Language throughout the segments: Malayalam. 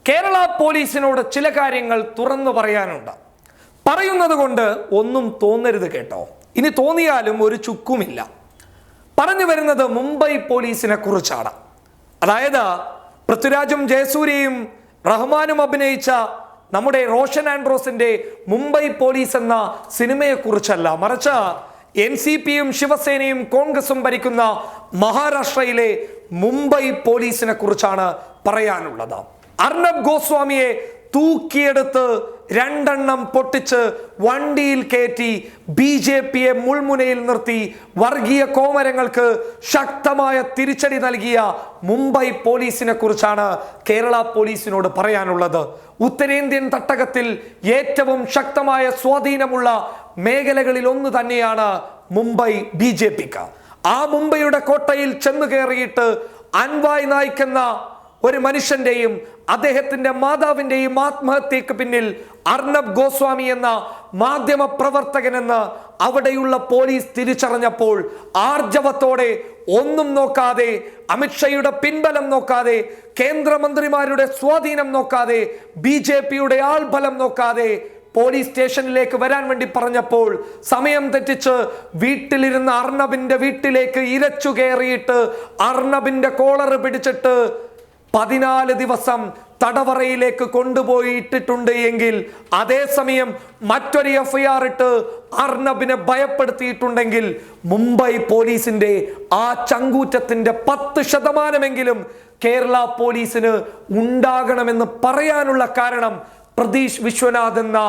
കേരള പോലീസിനോട് ചില കാര്യങ്ങൾ തുറന്നു പറയാനുണ്ട്. പറയുന്നത് കൊണ്ട് ഒന്നും തോന്നരുത് കേട്ടോ. ഇനി തോന്നിയാലും ഒരു ചുക്കുമില്ല. പറഞ്ഞു വരുന്നത് മുംബൈ പോലീസിനെ കുറിച്ചാണ്. അതായത് പൃഥ്വിരാജും ജയസൂര്യയും റഹ്മാനും അഭിനയിച്ച നമ്മുടെ റോഷൻ ആൻഡ്രോസിന്റെ മുംബൈ പോലീസ് എന്ന സിനിമയെ കുറിച്ചല്ല, മറിച്ച് NCPയും ശിവസേനയും കോൺഗ്രസും ഭരിക്കുന്ന മഹാരാഷ്ട്രയിലെ മുംബൈ പോലീസിനെ കുറിച്ചാണ് പറയാനുള്ളത്. അർണബ് ഗോസ്വാമിയെ തൂക്കിയെടുത്ത് രണ്ടെണ്ണം പൊട്ടിച്ച് വണ്ടിയിൽ കയറ്റി BJPയെ മുൾമുനയിൽ നിർത്തി വർഗീയ കോമരങ്ങൾക്ക് ശക്തമായ തിരിച്ചടി നൽകിയ മുംബൈ പോലീസിനെ കുറിച്ചാണ് കേരള പോലീസിനോട് പറയാനുള്ളത്. ഉത്തരേന്ത്യൻ തട്ടകത്തിൽ ഏറ്റവും ശക്തമായ സ്വാധീനമുള്ള മേഖലകളിൽ ഒന്ന് തന്നെയാണ് മുംബൈ BJPക്ക്. ആ മുംബൈയുടെ കോട്ടയിൽ ചെന്നു കയറിയിട്ട് അൻവായ് നായിക് എന്ന ഒരു മനുഷ്യന്റെയും അദ്ദേഹത്തിന്റെ മാതാവിന്റെയും ആത്മഹത്യക്ക് പിന്നിൽ അർണബ് ഗോസ്വാമി എന്ന മാധ്യമ പ്രവർത്തകനെന്ന് അവിടെയുള്ള പോലീസ് തിരിച്ചറിഞ്ഞപ്പോൾ ആർജവത്തോടെ, ഒന്നും നോക്കാതെ, അമിത്ഷായുടെ പിൻബലം നോക്കാതെ, കേന്ദ്രമന്ത്രിമാരുടെ സ്വാധീനം നോക്കാതെ, BJPയുടെ ആൾബലം നോക്കാതെ പോലീസ് സ്റ്റേഷനിലേക്ക് വരാൻ വേണ്ടി പറഞ്ഞപ്പോൾ സമയം തെറ്റിച്ച് വീട്ടിലിരുന്ന അർണബിന്റെ വീട്ടിലേക്ക് ഇരച്ചു കയറിയിട്ട് അർണബിന്റെ കോളർ പിടിച്ചിട്ട് 14 ദിവസം തടവറയിലേക്ക് കൊണ്ടുപോയി ഇട്ടിട്ടുണ്ട് എങ്കിൽ, അതേസമയം മറ്റൊരു FIR ഇട്ട് അർണബിനെ ഭയപ്പെടുത്തിയിട്ടുണ്ടെങ്കിൽ മുംബൈ പോലീസിന്റെ ആ ചങ്കൂറ്റത്തിന്റെ 10% കേരള പോലീസിന് ഉണ്ടാകണമെന്ന് പറയാനുള്ള കാരണം പ്രതീഷ് വിശ്വനാഥ് എന്ന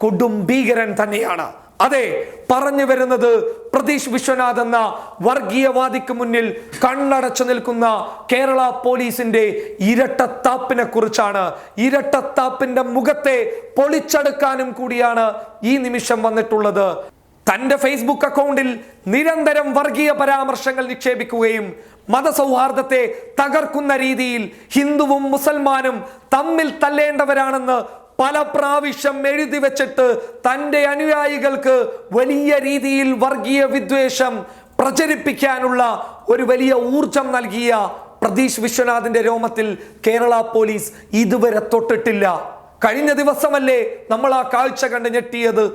കൊടും ഭീകരൻ തന്നെയാണ്. അതെ, പറഞ്ഞു വരുന്നത് പ്രതീഷ് വിശ്വനാഥ് എന്ന വർഗീയവാദിക്ക് മുന്നിൽ കണ്ണടച്ചു നിൽക്കുന്ന കേരള പോലീസിന്റെ ഇരട്ടത്താപ്പിനെ കുറിച്ചാണ്. ഇരട്ടത്താപ്പിന്റെ മുഖത്തെ പൊളിച്ചെടുക്കാനും കൂടിയാണ് ഈ നിമിഷം വന്നിട്ടുള്ളത്. തന്റെ ഫേസ്ബുക്ക് അക്കൗണ്ടിൽ നിരന്തരം വർഗീയ പരാമർശങ്ങൾ നിക്ഷേപിക്കുകയും മതസൗഹാർദ്ദത്തെ തകർക്കുന്ന രീതിയിൽ ഹിന്ദുവും മുസൽമാനും തമ്മിൽ തല്ലേണ്ടവരാണെന്ന് പല പ്രാവശ്യം എഴുതി വെച്ചിട്ട് തൻ്റെ അനുയായികൾക്ക് വലിയ രീതിയിൽ വർഗീയ വിദ്വേഷം പ്രചരിപ്പിക്കാനുള്ള ഒരു വലിയ ഊർജം നൽകിയ പ്രതീഷ് വിശ്വനാഥിന്റെ രോമത്തിൽ കേരള പോലീസ് ഇതുവരെ തൊട്ടിട്ടില്ല. കഴിഞ്ഞ ദിവസമല്ലേ നമ്മൾ ആ കാഴ്ച കണ്ട് ഞെട്ടിയത്.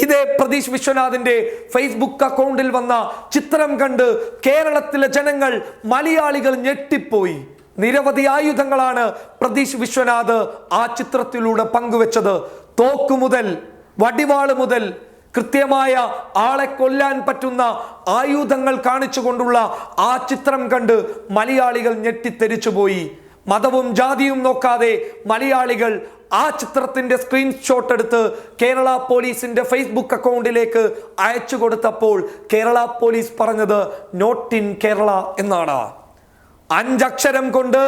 ഇതേ പ്രതീഷ് വിശ്വനാഥിന്റെ ഫേസ്ബുക്ക് അക്കൗണ്ടിൽ വന്ന ചിത്രം കണ്ട് കേരളത്തിലെ ജനങ്ങൾ, മലയാളികൾ ഞെട്ടിപ്പോയി. നിരവധി ആയുധങ്ങളാണ് പ്രതീഷ് വിശ്വനാഥ് ആ ചിത്രത്തിലൂടെ പങ്കുവെച്ചത്. തോക്ക് മുതൽ വടിവാള് മുതൽ കൃത്യമായ ആളെ കൊല്ലാൻ പറ്റുന്ന ആയുധങ്ങൾ കാണിച്ചുകൊണ്ടുള്ള ആ ചിത്രം കണ്ട് മലയാളികൾ ഞെട്ടിത്തെരിച്ചു പോയി. മതവും ജാതിയും നോക്കാതെ മലയാളികൾ ആ ചിത്രത്തിന്റെ സ്ക്രീൻഷോട്ട് എടുത്ത് കേരള പോലീസിന്റെ ഫേസ്ബുക്ക് അക്കൗണ്ടിലേക്ക് അയച്ചു കൊടുത്തപ്പോൾ കേരള പോലീസ് പറഞ്ഞത് നോട്ട് ഇൻ കേരള എന്നാണ്. 5 അക്ഷരം കൊണ്ട്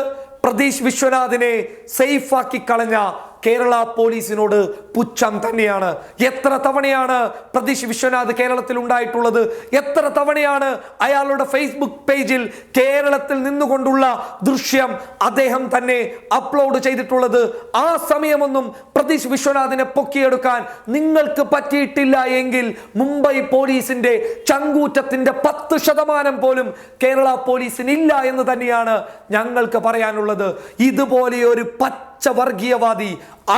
പ്രതീഷ് വിശ്വനാഥിനെ സേഫ് ആക്കി കളഞ്ഞ കേരള പോലീസിനോട് പുച്ഛം തന്നെയാണ്. എത്ര തവണയാണ് പ്രതീഷ് വിശ്വനാഥ് കേരളത്തിൽ ഉണ്ടായിട്ടുള്ളത്? എത്ര തവണയാണ് അയാളുടെ ഫേസ്ബുക്ക് പേജിൽ കേരളത്തിൽ നിന്നുകൊണ്ടുള്ള ദൃശ്യം അദ്ദേഹം തന്നെ അപ്ലോഡ് ചെയ്തിട്ടുള്ളത്? ആ സമയമൊന്നും പ്രതീഷ് വിശ്വനാഥിനെ പൊക്കിയെടുക്കാൻ നിങ്ങൾക്ക് പറ്റിയിട്ടില്ല എങ്കിൽ മുംബൈ പോലീസിന്റെ ചങ്കൂറ്റത്തിന്റെ 10% പോലും കേരള പോലീസിനില്ല എന്ന് തന്നെയാണ് ഞങ്ങൾക്ക് പറയാനുള്ളത്. ഇതുപോലെ ഒരു വർഗീയവാദി,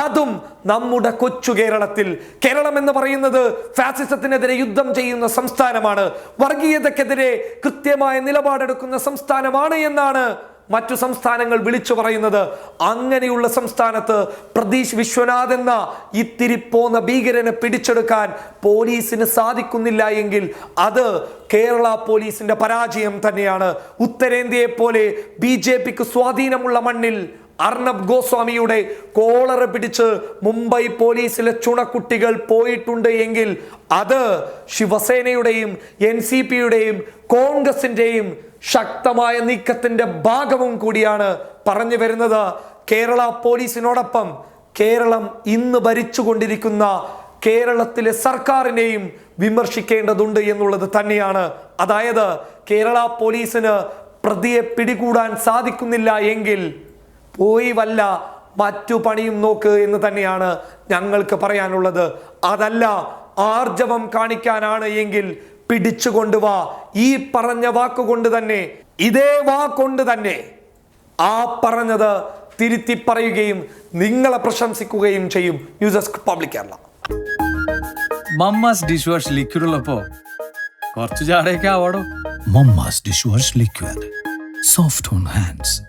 അതും നമ്മുടെ കൊച്ചു കേരളത്തിൽ. കേരളം എന്ന് പറയുന്നത് ഫാസിസത്തിനെതിരെ യുദ്ധം ചെയ്യുന്ന സംസ്ഥാനമാണ്, വർഗീയതക്കെതിരെ കൃത്യമായ നിലപാടെടുക്കുന്ന സംസ്ഥാനമാണ് എന്നാണ് മറ്റു സംസ്ഥാനങ്ങൾ വിളിച്ചു പറയുന്നത്. അങ്ങനെയുള്ള സംസ്ഥാനത്ത് പ്രതീഷ് വിശ്വനാഥ് എന്ന ഇത്തിരി പോന്ന ഭീകരനെ പിടിച്ചെടുക്കാൻ പോലീസിന് സാധിക്കുന്നില്ല എങ്കിൽ അത് കേരള പോലീസിന്റെ പരാജയം തന്നെയാണ്. ഉത്തരേന്ത്യയെ പോലെ BJPക്ക് സ്വാധീനമുള്ള മണ്ണിൽ അർണബ് ഗോസ്വാമിയുടെ കോളർ പിടിച്ച് മുംബൈ പോലീസിലെ ചുണക്കുട്ടികൾ പോയിട്ടുണ്ട് എങ്കിൽ അത് ശിവസേനയുടെയും NCPയുടെയും കോൺഗ്രസിന്റെയും ശക്തമായ നീക്കത്തിന്റെ ഭാഗവും കൂടിയാണ്. പറഞ്ഞു വരുന്നത് കേരള പോലീസിനോടൊപ്പം കേരളം ഇന്ന് ഭരിച്ചുകൊണ്ടിരിക്കുന്ന കേരളത്തിലെ സർക്കാരിനെയും വിമർശിക്കേണ്ടതുണ്ട് എന്നുള്ളത് തന്നെയാണ്. അതായത് കേരള പോലീസിന് പ്രതിയെ പിടികൂടാൻ സാധിക്കുന്നില്ല എങ്കിൽ പോയി വല്ല മറ്റു പണിയും നോക്ക് എന്ന് തന്നെയാണ് ഞങ്ങൾക്ക് പറയാനുള്ളത്. അതല്ല, ആർജവം കാണിക്കാനാണ് എങ്കിൽ പിടിച്ചുകൊണ്ടുവാ. ഈ പറഞ്ഞ വാക്കുകൊണ്ട് തന്നെ, ഇതേ വാക്കുകൊണ്ട് തന്നെ ആ പറഞ്ഞത് തിരുത്തി പറയുകയും നിങ്ങളെ പ്രശംസിക്കുകയും ചെയ്യും. News desk public Kerala. Mamma's dish wash liquid ഉള്ളപ്പോ കുറച്ച് ചാടയൊക്കെ ആവാടോ. Mama's dishwash liquid. Soft on hands.